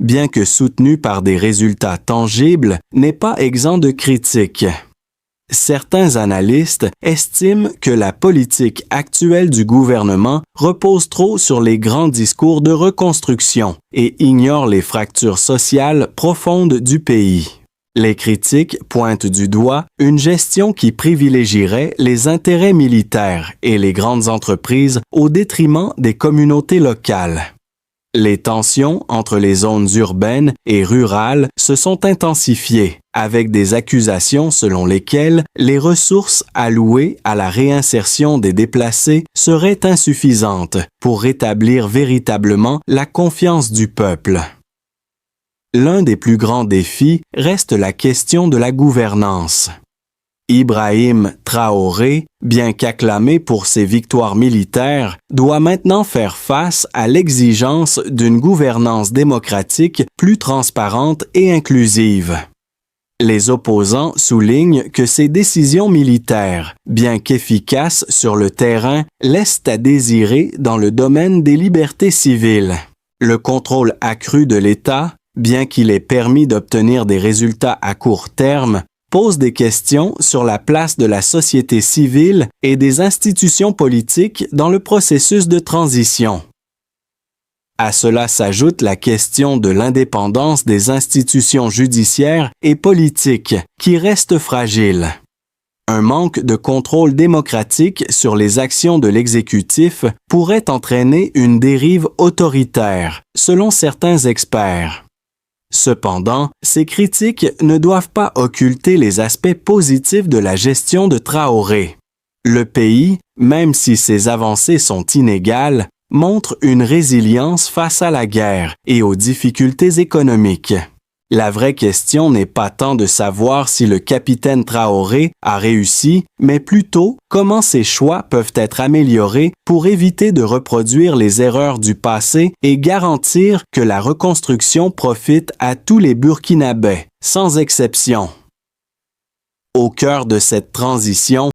bien que soutenu par des résultats tangibles, n'est pas exempt de critiques. Certains analystes estiment que la politique actuelle du gouvernement repose trop sur les grands discours de reconstruction et ignore les fractures sociales profondes du pays. Les critiques pointent du doigt une gestion qui privilégierait les intérêts militaires et les grandes entreprises au détriment des communautés locales. Les tensions entre les zones urbaines et rurales se sont intensifiées, avec des accusations selon lesquelles les ressources allouées à la réinsertion des déplacés seraient insuffisantes pour rétablir véritablement la confiance du peuple. L'un des plus grands défis reste la question de la gouvernance. Ibrahim Traoré, bien qu'acclamé pour ses victoires militaires, doit maintenant faire face à l'exigence d'une gouvernance démocratique plus transparente et inclusive. Les opposants soulignent que ces décisions militaires, bien qu'efficaces sur le terrain, laissent à désirer dans le domaine des libertés civiles. Le contrôle accru de l'État, bien qu'il ait permis d'obtenir des résultats à court terme, pose des questions sur la place de la société civile et des institutions politiques dans le processus de transition. À cela s'ajoute la question de l'indépendance des institutions judiciaires et politiques, qui reste fragile. Un manque de contrôle démocratique sur les actions de l'exécutif pourrait entraîner une dérive autoritaire, selon certains experts. Cependant, ces critiques ne doivent pas occulter les aspects positifs de la gestion de Traoré. Le pays, même si ses avancées sont inégales, montre une résilience face à la guerre et aux difficultés économiques. La vraie question n'est pas tant de savoir si le capitaine Traoré a réussi, mais plutôt comment ses choix peuvent être améliorés pour éviter de reproduire les erreurs du passé et garantir que la reconstruction profite à tous les Burkinabés, sans exception. Au cœur de cette transition,